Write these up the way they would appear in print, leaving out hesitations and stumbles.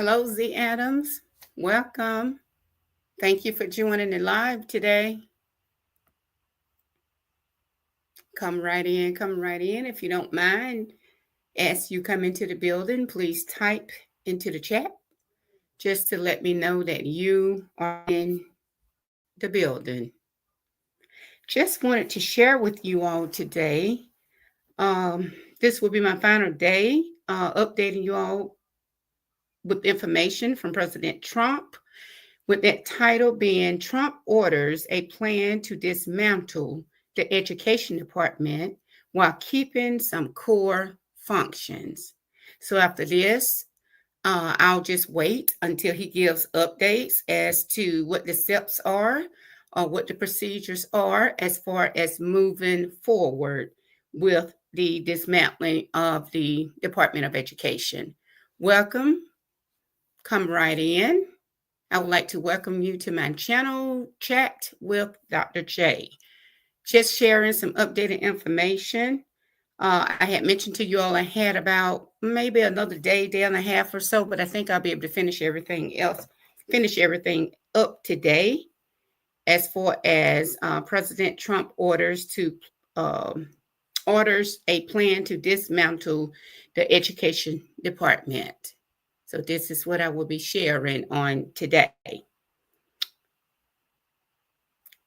Hello, Z Adams. Welcome. Thank you for joining the live today. Come right in, come right in. If you don't mind, as you come into the building, please type into the chat just to let me know that you are in the building. Just wanted to share with you all today. This will be my final day updating you all with information from President Trump, with that title being Trump Orders a Plan to Dismantle the Education Department while keeping some core functions. So after this, I'll just wait until he gives updates as to what the steps are or what the procedures are as far as moving forward with the dismantling of the Department of Education. Welcome. Come right in. I would like to welcome you to my channel, Chat with Dr. J. Just sharing some updated information. I had mentioned to you all I had about maybe another day and a half or so, but I think I'll be able to finish everything up today as far as President Trump orders a plan to dismantle the education department. So this is what I will be sharing on today.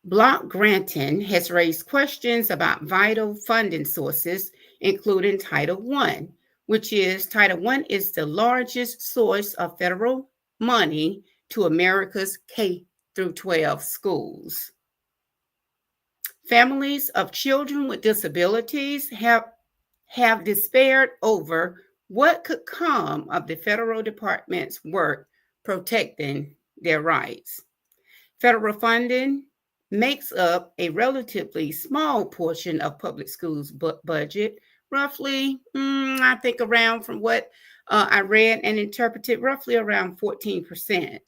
Block granting has raised questions about vital funding sources, including Title I, Title I is the largest source of federal money to America's K through 12 schools. Families of children with disabilities have despaired over what could come of the federal department's work protecting their rights. Federal funding makes up a relatively small portion of public schools budget, roughly, I think around from what I read and interpreted, roughly around 14%.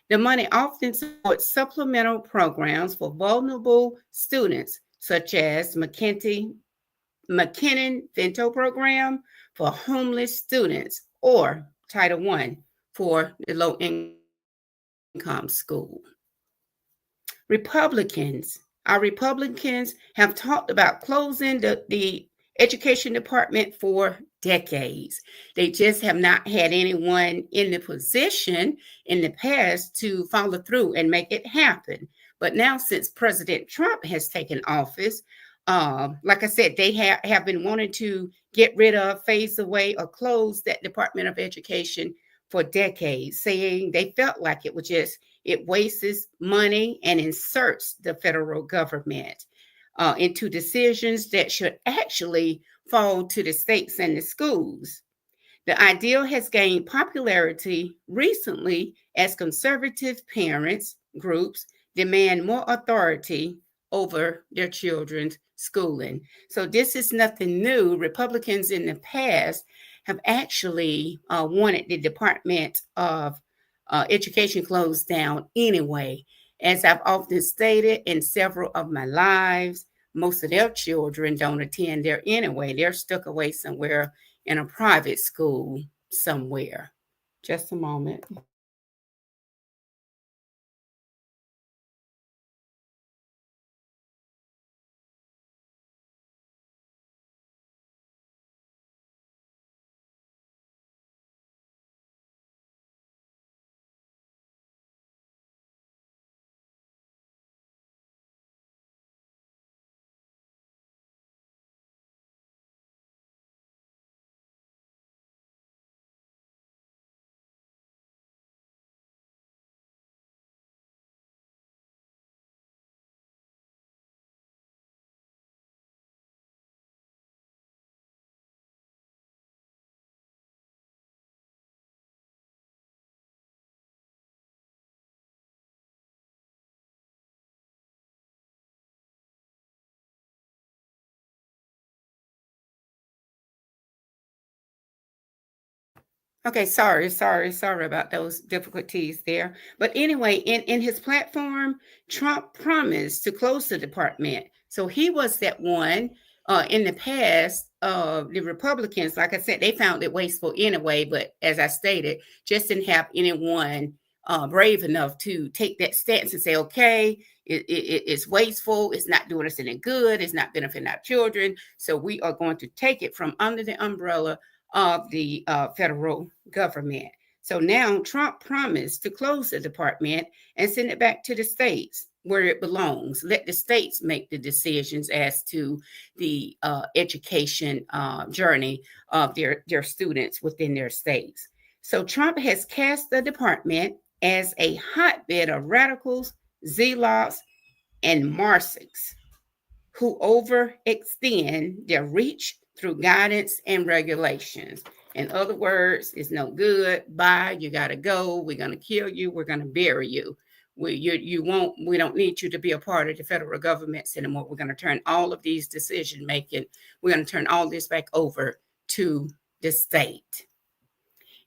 The money often supports supplemental programs for vulnerable students, such as McKinnon-Vento program for homeless students, or Title I for the low-income school. Our Republicans have talked about closing the education department for decades. They just have not had anyone in the position in the past to follow through and make it happen. But now, since President Trump has taken office, like I said, they have been wanting to get rid of, phase away, or close that Department of Education for decades, saying they felt like it wastes money and inserts the federal government into decisions that should actually fall to the states and the schools. The idea has gained popularity recently as conservative parents groups demand more authority over their children's schooling. So this is nothing new. Republicans in the past have actually wanted the Department of Education closed down anyway. As I've often stated in several of my lives, most of their children don't attend there anyway. They're stuck away somewhere in a private school somewhere. Just a moment. Okay, sorry about those difficulties there. But anyway, in his platform, Trump promised to close the department. So he was that one In the past, the Republicans, like I said, they found it wasteful anyway. But as I stated, just didn't have anyone brave enough to take that stance and say, okay, it's wasteful. It's not doing us any good. It's not benefiting our children. So we are going to take it from under the umbrella of the federal government. So now Trump promised to close the department and send it back to the states where it belongs. Let the states make the decisions as to the education journey of their students within their states. So Trump has cast the department as a hotbed of radicals, zealots, and Marxists who overextend their reach through guidance and regulations. In other words, it's no good. Bye. You got to go. We're going to kill you. We're going to bury you. We don't need you to be a part of the federal governments anymore. We're going to turn all of these decision making. We're going to turn all this back over to the state.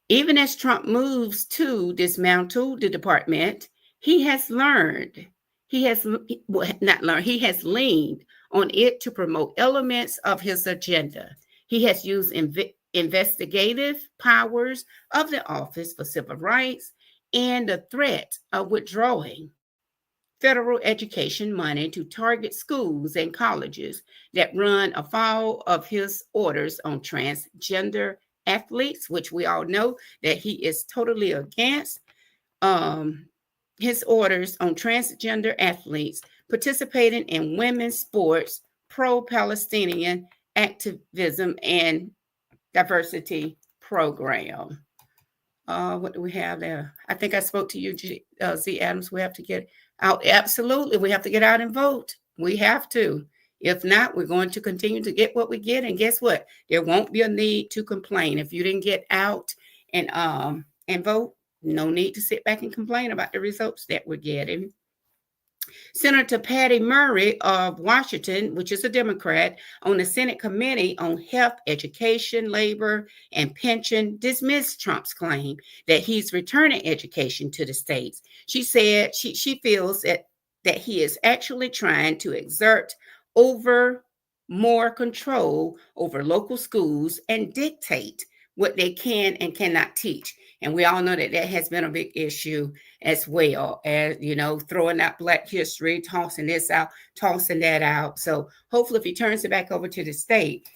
Even as Trump moves to dismantle the department, he has learned. He has not learned. He has leaned on it to promote elements of his agenda. He has used investigative powers of the Office for Civil Rights and the threat of withdrawing federal education money to target schools and colleges that run afoul of his orders on transgender athletes, which we all know that he is totally against. His orders on transgender athletes participating in women's sports, pro-Palestinian activism, and diversity program. What do we have there? I think I spoke to you, Z. Adams. We have to get out. Absolutely. We have to get out and vote. We have to. If not, we're going to continue to get what we get. And guess what? There won't be a need to complain. If you didn't get out and vote, no need to sit back and complain about the results that we're getting. Senator Patty Murray of Washington, which is a Democrat, on the Senate Committee on Health, Education, Labor, and Pension, dismissed Trump's claim that he's returning education to the states. She said she feels that he is actually trying to exert more control over local schools and dictate what they can and cannot teach. And we all know that has been a big issue as well, as, throwing out Black history, tossing this out, tossing that out. So hopefully if he turns it back over to the state,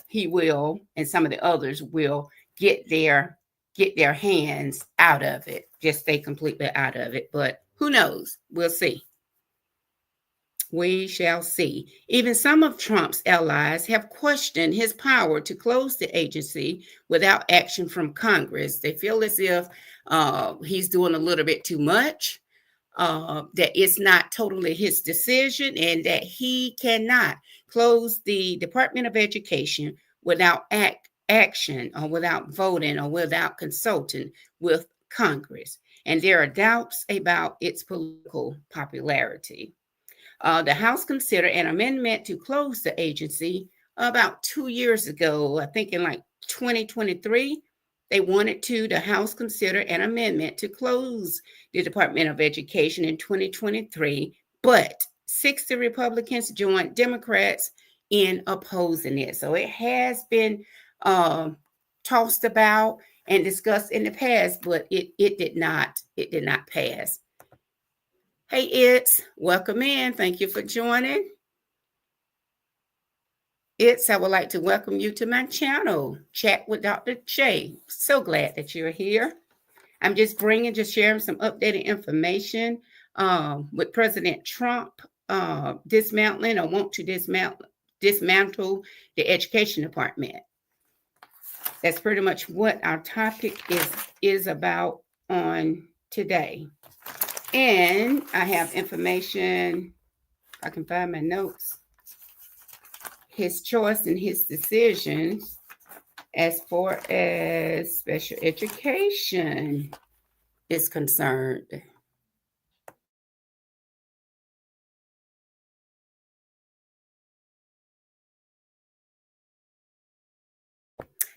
he will, and some of the others will get their hands out of it, just stay completely out of it. But who knows? We'll see. We shall see. Even some of Trump's allies have questioned his power to close the agency without action from Congress. They feel as if he's doing a little bit too much, that it's not totally his decision, and that he cannot close the Department of Education without action or without voting or without consulting with Congress. And there are doubts about its political popularity. The House considered an amendment to close the agency about 2 years ago. I think in like 2023, the House considered an amendment to close the Department of Education in 2023, but 60 Republicans joined Democrats in opposing it. So it has been tossed about and discussed in the past, but it did not pass. Hey, welcome in. Thank you for joining. I would like to welcome you to my channel, Chat with Dr. J. So glad that you're here. I'm just sharing some updated information with President Trump dismantling or want to dismantle the education department. That's pretty much what our topic is about on today. And I have information, if I can find my notes, his choice and his decisions as far as special education is concerned.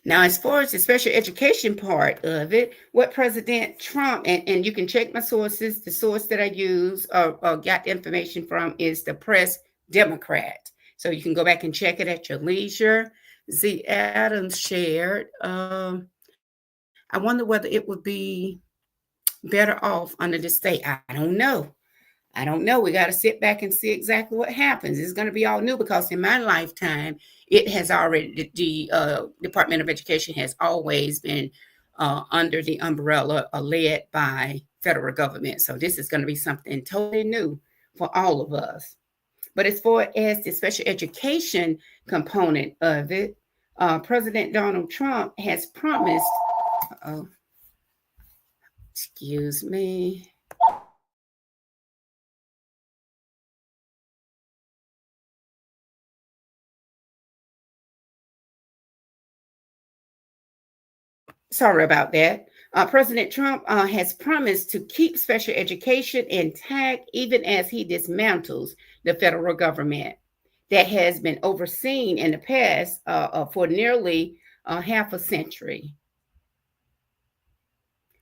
Now, as far as the special education part of it, what President Trump, and you can check my sources, the source that I use or got the information from is the Press Democrat. So you can go back and check it at your leisure. Z. Adams shared, I wonder whether it would be better off under the state. I don't know. I don't know. We got to sit back and see exactly what happens. It's going to be all new because in my lifetime, it has already, the Department of Education has always been under the umbrella led by federal government. So this is going to be something totally new for all of us. But as far as the special education component of it, President Donald Trump has promised, oh, excuse me. Sorry about that. President Trump has promised to keep special education intact even as he dismantles the federal government that has been overseen in the past for nearly half a century.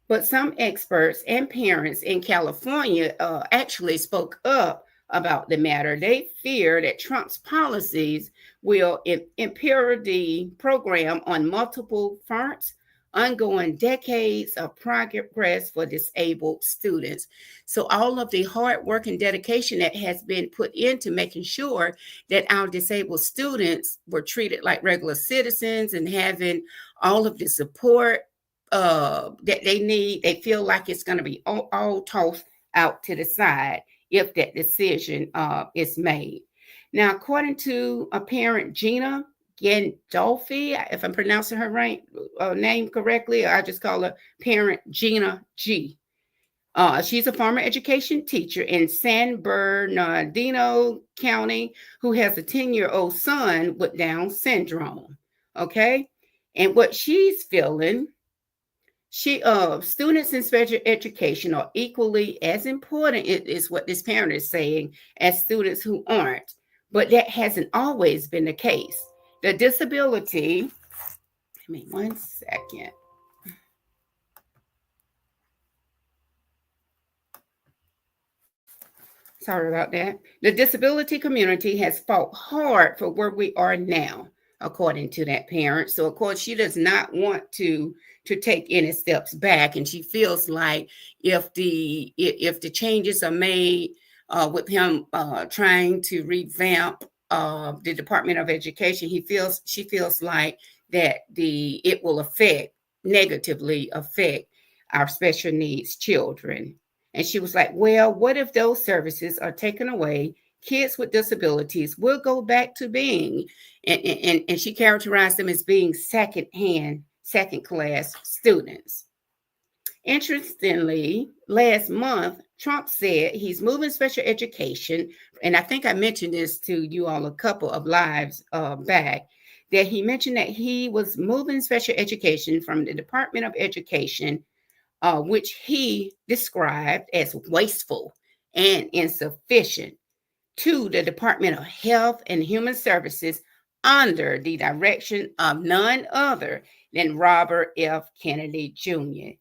But some experts and parents in California actually spoke up about the matter. They fear that Trump's policies will impair the program on multiple fronts, ongoing decades of progress for disabled students. So, all of the hard work and dedication that has been put into making sure that our disabled students were treated like regular citizens and having all of the support that they need, they feel like it's going to be all tossed out to the side if that decision is made. Now, according to a parent, Gina Gandolfi, if I'm pronouncing her right name correctly, I just call her parent Gina G. She's a former education teacher in San Bernardino County who has a 10-year-old son with Down syndrome. Okay. And what she's feeling, students in special education are equally as important, is what this parent is saying, as students who aren't. But that hasn't always been the case. The disability, give me 1 second. Sorry about that. The disability community has fought hard for where we are now, according to that parent. So, of course, she does not want to take any steps back, and she feels like if the changes are made with him trying to revamp the Department of Education, she feels like that it will negatively affect our special needs children. And she was like, well, what if those services are taken away? Kids with disabilities will go back to being, and she characterized them as being second class students. Interestingly, last month, Trump said he's moving special education, and I think I mentioned this to you all a couple of lives back, that he mentioned that he was moving special education from the Department of Education, which he described as wasteful and insufficient, to the Department of Health and Human Services under the direction of none other than Robert F. Kennedy Jr.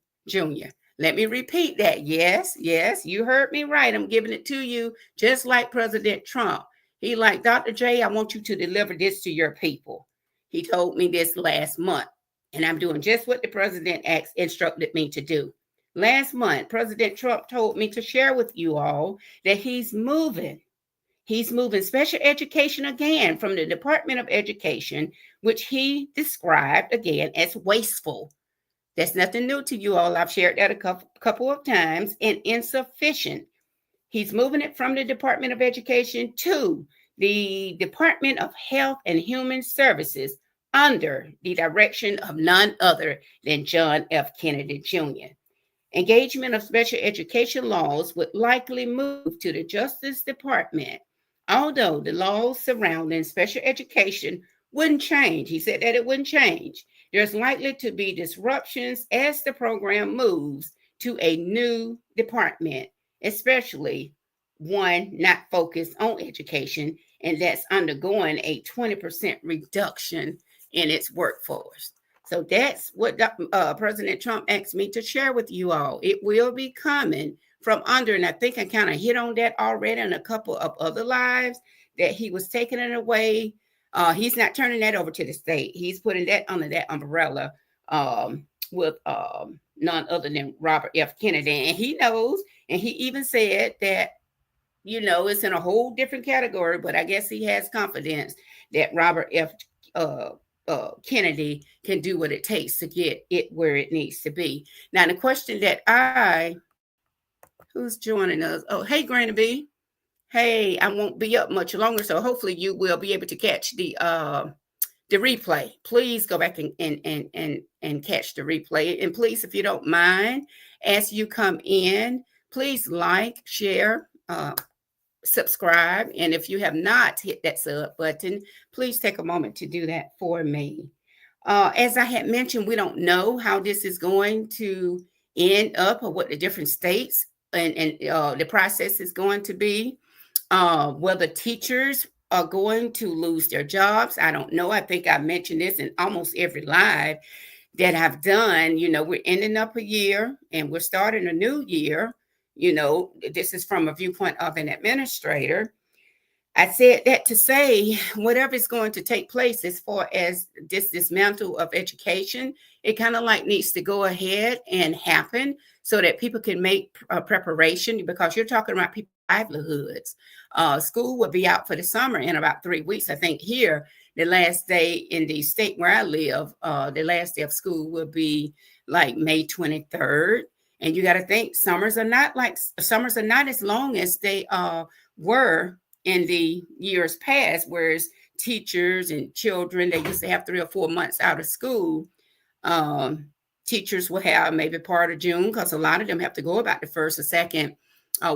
Let me repeat that. Yes, you heard me right. I'm giving it to you just like President Trump. He like, Dr. J, I want you to deliver this to your people. He told me this last month, and I'm doing just what the president instructed me to do. Last month, President Trump told me to share with you all that he's moving special education again from the Department of Education, which he described again as wasteful. That's nothing new to you all. I've shared that a couple of times, and insufficient. He's moving it from the Department of Education to the Department of Health and Human Services under the direction of none other than John F. Kennedy Jr. Engagement of special education laws would likely move to the Justice Department, although the laws surrounding special education wouldn't change. He said that it wouldn't change. There's likely to be disruptions as the program moves to a new department, especially one not focused on education and that's undergoing a 20% reduction in its workforce. So that's what President Trump asked me to share with you all. It will be coming from under, and I think I kind of hit on that already in a couple of other lives, that he was taking it away. He's not turning that over to the state. He's putting that under that umbrella with none other than Robert F. Kennedy. And he knows, and he even said that, it's in a whole different category, but I guess he has confidence that Robert F. Uh, Kennedy can do what it takes to get it where it needs to be. Now, the question that who's joining us? Oh, hey, Granny B. Hey, I won't be up much longer, so hopefully you will be able to catch the replay. Please go back and catch the replay. And please, if you don't mind, as you come in, please like, share, subscribe. And if you have not hit that sub button, please take a moment to do that for me. As I had mentioned, we don't know how this is going to end up or what the different states and the process is going to be. Whether teachers are going to lose their jobs, I don't know. I think I mentioned this in almost every live that I've done. We're ending up a year and we're starting a new year. This is from a viewpoint of an administrator. I said that to say whatever is going to take place as far as this dismantle of education, it kind of like needs to go ahead and happen so that people can make preparation, because you're talking about people's livelihoods. School will be out for the summer in about 3 weeks. I think here, the last day in the state where I live, the last day of school will be like May 23rd. And you got to think summers are not as long as they were in the years past, whereas teachers and children, they used to have 3 or 4 months out of school. Teachers will have maybe part of June, because a lot of them have to go about the first or second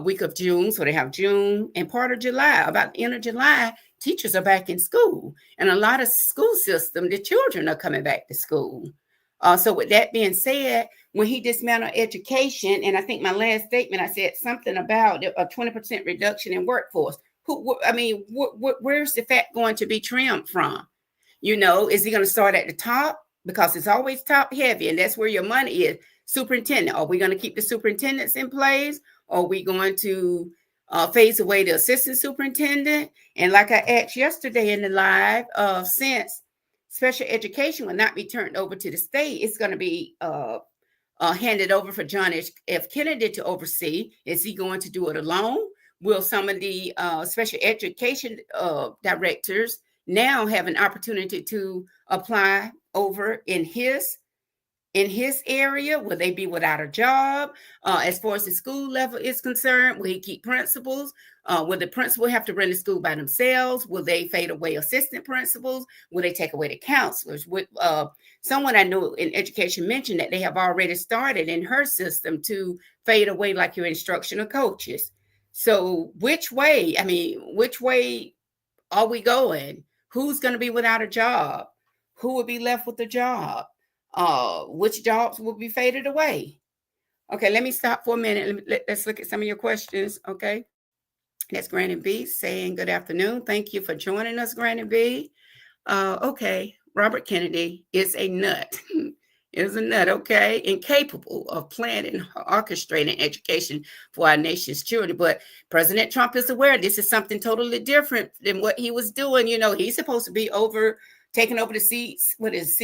week of June. So they have June and part of July. About the end of July, teachers are back in school. And a lot of school system, the children are coming back to school. So with that being said, when he dismantled education, and I think my last statement, I said something about a 20% reduction in workforce. Where's the fat going to be trimmed from? Is he going to start at the top? Because it's always top heavy, and that's where your money is. Superintendent, are we going to keep the superintendents in place? Or are we going to phase away the assistant superintendent? And like I asked yesterday in the live, since special education will not be turned over to the state, it's going to be handed over for John F. Kennedy to oversee. Is he going to do it alone? Will some of the special education directors now have an opportunity to apply over in his area? Will they be without a job? As far as the school level is concerned, will he keep principals? Will the principal have to run the school by themselves? Will they fade away assistant principals? Will they take away the counselors? Someone I know in education mentioned that they have already started in her system to fade away like your instructional coaches. So which way are we going? Who's going to be without a job? Who will be left with a job? Which jobs will be faded away? Okay, let me stop for a minute. Let's look at some of your questions. Okay, that's Granny B saying good afternoon. Thank you for joining us, Granny B. Okay, Robert Kennedy is a nut. Is a nut, okay, incapable of planning or orchestrating education for our nation's children. But President Trump is aware this is something totally different than what he was doing. He's supposed to be taking over the seats. What is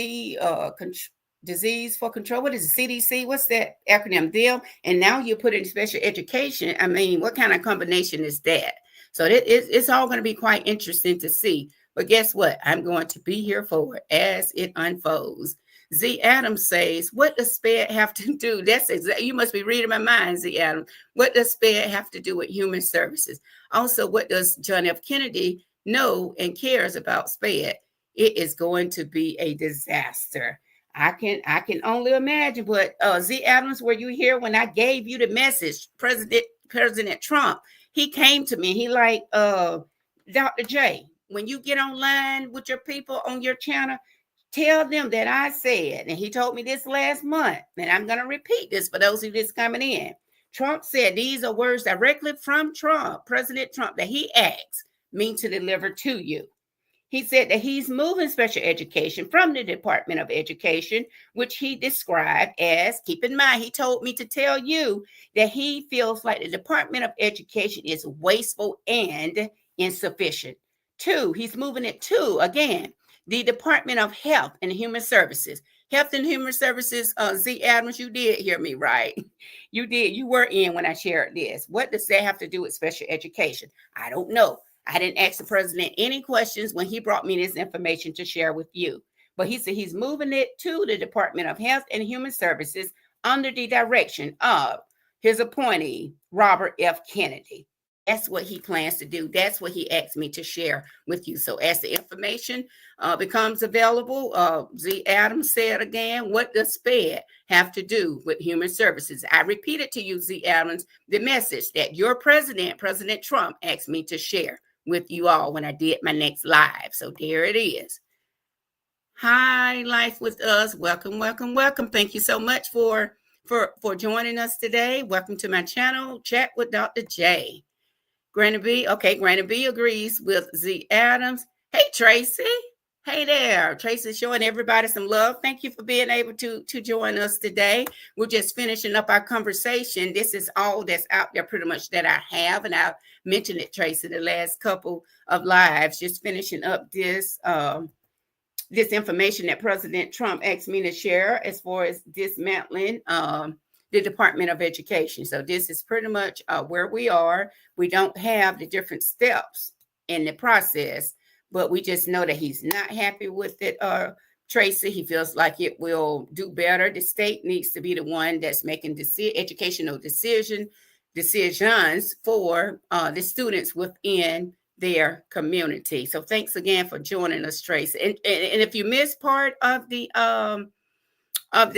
disease for control? What is the CDC? What's that acronym? Them. And now you put in special education. What kind of combination is that? So it's all going to be quite interesting to see. But guess what? I'm going to be here for it as it unfolds. Z. Adams says, what does SPED have to do? That's exactly, you must be reading my mind, Z. Adams. What does SPED have to do with human services? Also, what does John F. Kennedy know and cares about SPED? It is going to be a disaster. I can only imagine. But Z. Adams, were you here when I gave you the message? President Trump, he came to me. He like, Dr. J, when you get online with your people on your channel, tell them that I said, and he told me this last month, and I'm going to repeat this for those who just coming in. Trump said these are words directly from Trump, President Trump, that he asked me to deliver to you. He said that he's moving special education from the Department of Education, which he described as, keep in mind, he told me to tell you that he feels like the Department of Education is wasteful and insufficient. He's moving it to, again, the Department of Health and Human Services. Health and Human Services, Z. Adams, you did hear me right. You did. You were in when I shared this. What does that have to do with special education? I don't know. I didn't ask the president any questions when he brought me this information to share with you. But he said he's moving it to the Department of Health and Human Services under the direction of his appointee, Robert F. Kennedy. That's what he plans to do. That's what he asked me to share with you. So as the information becomes available, Z. Adams said again, what does SPED have to do with human services? I repeated to you, Z. Adams, the message that your president, President Trump, asked me to share with you all when I did my next live. So there it is. Hi, Life with Us. Welcome, welcome, welcome. Thank you so much for joining us today. Welcome to my channel, Chat with Dr. J. Granny B. Okay, Granny B agrees with Z. Adams. Hey, Tracy. Hey there. Tracy's showing everybody some love. Thank you for being able to join us today. We're just finishing up our conversation. This is all that's out there pretty much that I have. And I've mentioned it, Tracy, the last couple of lives, just finishing up this this information that President Trump asked me to share as far as dismantling the Department of Education. So this is pretty much where we are. We don't have the different steps in the process, but we just know that he's not happy with it, Tracy. He feels like it will do better. The state needs to be the one that's making educational decisions for the students within their community. So thanks again for joining us, Tracy. And if you missed part of the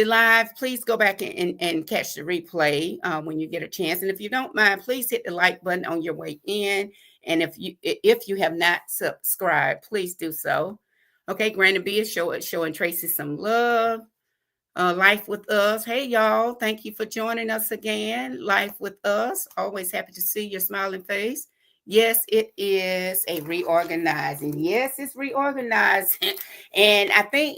live, please go back and catch the replay when you get a chance. And if you don't mind, please hit the like button on your way in. And if you have not subscribed, please do so. Okay, Granny B is showing Tracy some love. Life with Us. Hey, y'all. Thank you for joining us again. Life with Us. Always happy to see your smiling face. Yes, it is a reorganizing. Yes, it's reorganizing. And I think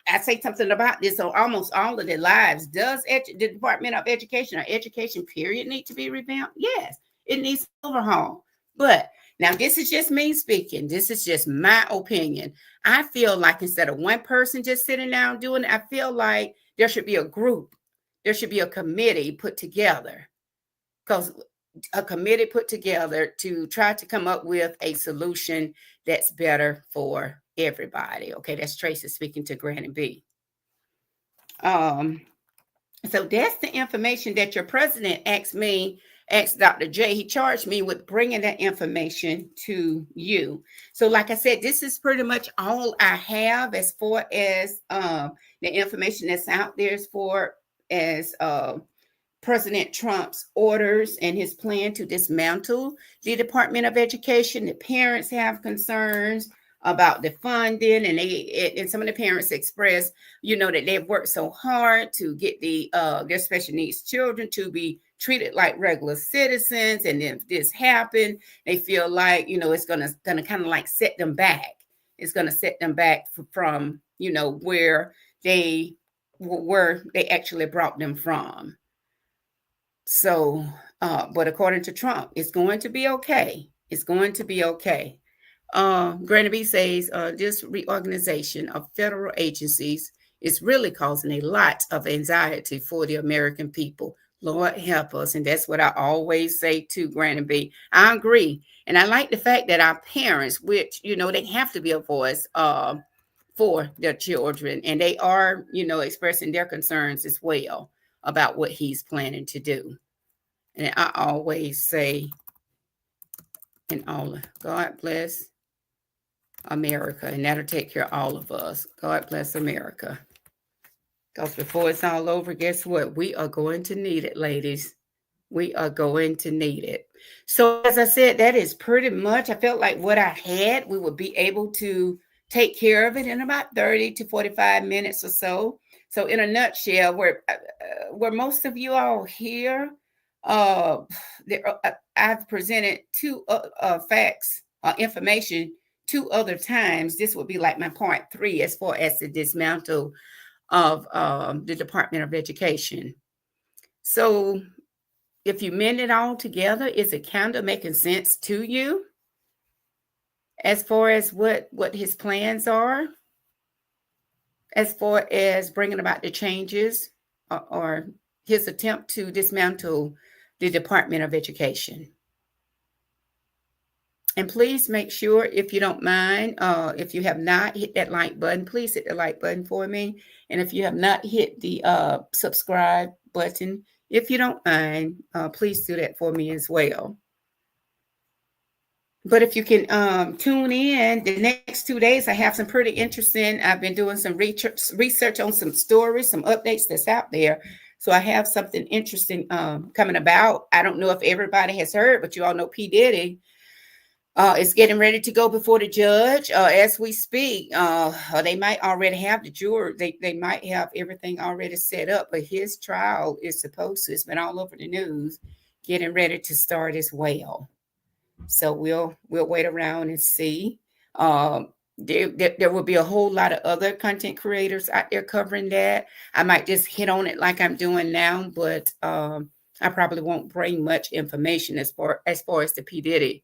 I say something about this on almost all of the lives. Does the Department of Education or education period need to be revamped? Yes, it needs overhaul. But now this is just me speaking. This is just my opinion. I feel like instead of one person just sitting down doing it, I feel like there should be a group. There should be a committee put together. Because a committee put together to try to come up with a solution that's better for everybody. Okay, that's Tracy speaking to Granny B. So that's the information that your president asked Dr. J. He charged me with bringing that information to you. So like I said, this is pretty much all I have as far as the information that's out there as President Trump's orders and his plan to dismantle the Department of Education. The parents have concerns about the funding, and some of the parents express, that they've worked so hard to get their special needs children to be treated like regular citizens, and if this happened, they feel like it's gonna kind of like set them back. It's gonna set them back from where they actually brought them from. So, but according to Trump, it's going to be okay. It's going to be okay. Granny B says this reorganization of federal agencies is really causing a lot of anxiety for the American people. Lord help us. And that's what I always say to Granny B. I agree. And I like the fact that our parents, which, they have to be a voice for their children. And they are, expressing their concerns as well about what he's planning to do. And I always say, God bless America, and that'll take care of all of us. God bless America. Because before it's all over, guess what? We are going to need it, ladies. We are going to need it. So as I said, that is pretty much, I felt like what I had, we would be able to take care of it in about 30 to 45 minutes or so. So in a nutshell, where most of you all here, I've presented two facts, information 2 other times. This would be like my part 3 as far as the dismantle of the Department of Education. So if you mend it all together, is it kind of making sense to you? as far as what his plans are, as far as bringing about the changes, or his attempt to dismantle the Department of Education. And please make sure, if you don't mind, if you have not hit that like button, please hit the like button for me. And if you have not hit the subscribe button, if you don't mind, please do that for me as well. But if you can tune in the next 2 days, I have some pretty interesting. I've been doing some research on some stories, some updates that's out there. So I have something interesting coming about. I don't know if everybody has heard, but you all know P. Diddy is getting ready to go before the judge as we speak. Or they might already have the jury. They might have everything already set up, but his trial is supposed to, it's been all over the news, getting ready to start as well. So we'll wait around and see. There will be a whole lot of other content creators out there covering that. I might just hit on it like I'm doing now, but I probably won't bring much information as far as the P. Diddy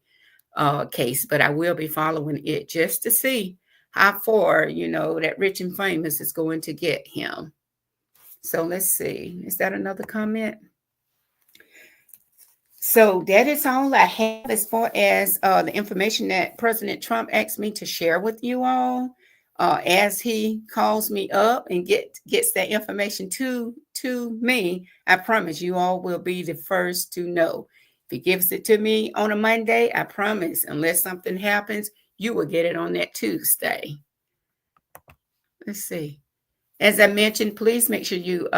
case, but I will be following it just to see how far, that rich and famous is going to get him. So let's see. Is that another comment? So that is all I have as far as the information that President Trump asked me to share with you all. As he calls me up and gets that information to me, I promise you all will be the first to know. If he gives it to me on a Monday, I promise, unless something happens, you will get it on that Tuesday. Let's see. As I mentioned, please make sure you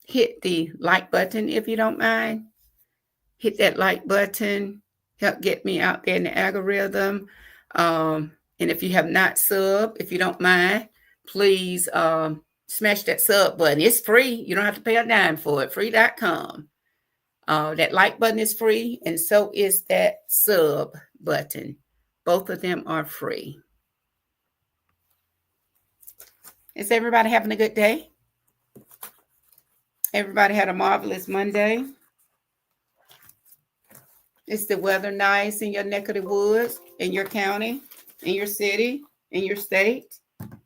hit the like button if you don't mind. Hit that like button, help get me out there in the algorithm. And if you have not subbed, if you don't mind, please smash that sub button. It's free. You don't have to pay a dime for it. Free.com. That like button is free, and so is that sub button. Both of them are free. Is everybody having a good day? Everybody had a marvelous Monday. Is the weather nice in your neck of the woods, in your county, in your city, in your state? The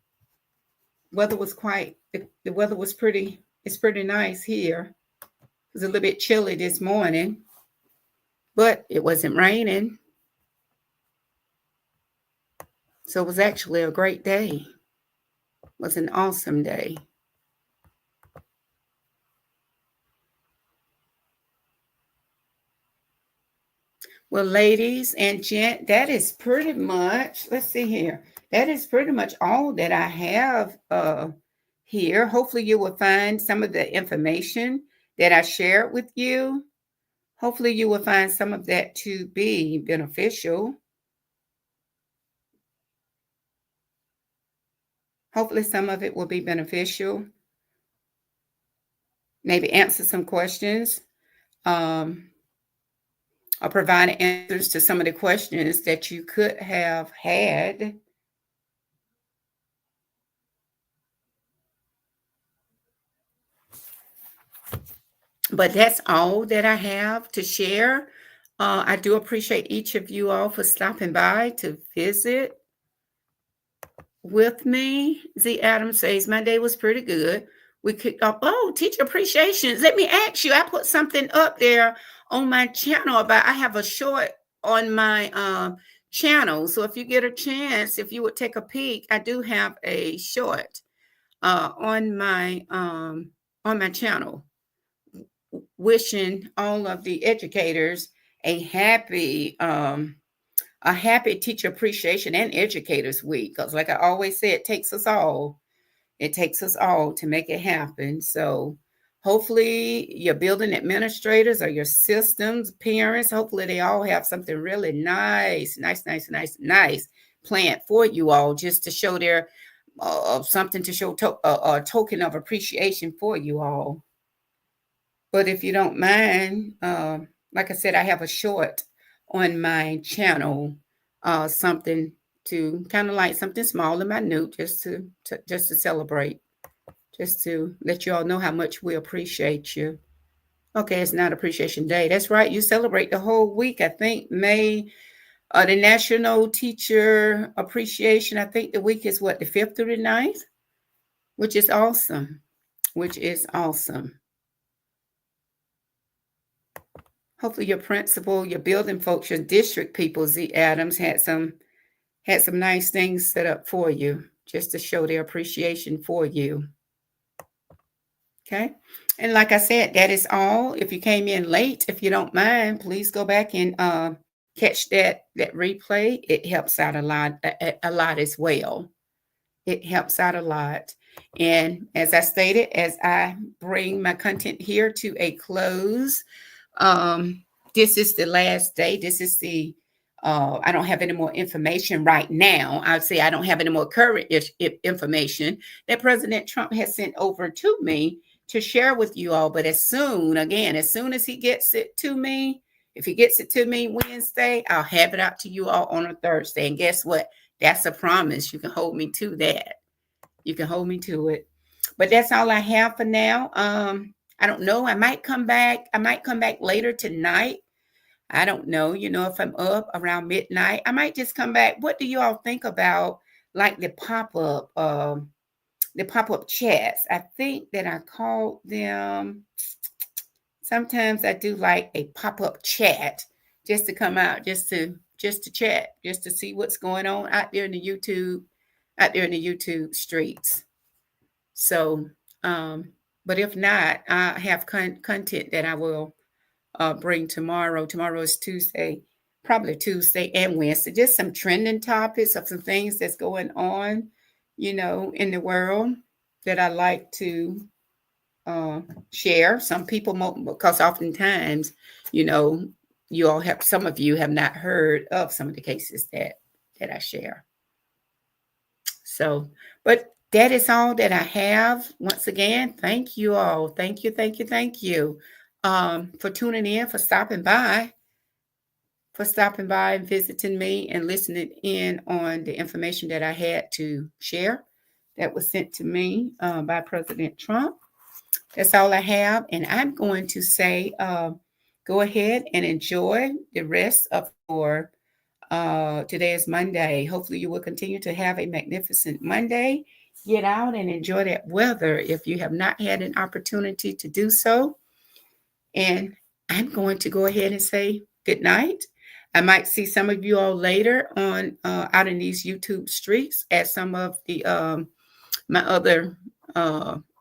weather was pretty, it's pretty nice here. It was a little bit chilly this morning, but it wasn't raining. So it was actually a great day. It was an awesome day. Well, ladies and gent, that is pretty much, let's see here. That is pretty much all that I have here. Hopefully you will find some of the information that I shared with you. Hopefully you will find some of that to be beneficial. Hopefully some of it will be beneficial. Maybe answer some questions. Or provide answers to some of the questions that you could have had. But that's all that I have to share. I do appreciate each of you all for stopping by to visit with me. Z Adams says, my day was pretty good. We kicked off, teacher appreciations. Let me ask you, I put something up there on my channel I have a short on my channel. So if you get a chance, if you would take a peek, I do have a short on my channel, wishing all of the educators a happy Teacher Appreciation and Educators Week. Because like I always say, it takes us all to make it happen. So hopefully your building administrators or your systems parents, hopefully they all have something really nice planned for you all, just to show their something to show a token of appreciation for you all. But if you don't mind, like I said, I have a short on my channel, something to kind of like something small and minute, just to celebrate, just to let you all know how much we appreciate you. Okay, it's not Appreciation Day. That's right. You celebrate the whole week. I think May The National Teacher Appreciation, I think the week is what, the 5th through the 9th, which is awesome, which is awesome. Hopefully your principal, your building folks, your district people, Z Adams, had some nice things set up for you just to show their appreciation for you. Okay. And like I said, that is all. If you came in late, if you don't mind, please go back and catch that replay. It helps out a lot as well. It helps out a lot. And as I stated, as I bring my content here to a close, this is the last day. This is the I don't have any more information right now. I'd say I don't have any more current information that President Trump has sent over to me to share with you all. But as soon as he gets it to me, if he gets it to me Wednesday, I'll have it out to you all on a Thursday. And guess what? That's a promise. You can hold me to that. You can hold me to it. But that's all I have for now. I don't know. I might come back later tonight. I don't know. If I'm up around midnight, I might just come back. What do you all think about like the pop-up chats? I think that I called them. Sometimes I do like a pop-up chat just to come out, just to chat, just to see what's going on out there in the YouTube streets. So, but if not, I have content that I will bring tomorrow. Tomorrow is Tuesday, probably Tuesday and Wednesday. Just some trending topics of some things that's going on, in the world that I like to share. Some people, because oftentimes, some of you have not heard of some of the cases that I share. So, but that is all that I have. Once again, thank you all. Thank you for tuning in, for stopping by and visiting me and listening in on the information that I had to share that was sent to me by President Trump. That's all I have. And I'm going to say, go ahead and enjoy the rest of your, today is Monday. Hopefully you will continue to have a magnificent Monday. Get out and enjoy that weather if you have not had an opportunity to do so. And I'm going to go ahead and say good night. I might see some of you all later on out in these YouTube streets as some of the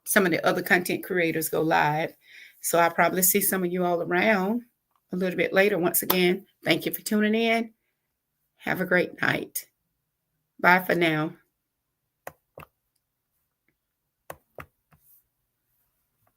some of the other content creators go live. So I'll probably see some of you all around a little bit later. Once again, thank you for tuning in. Have a great night. Bye for now.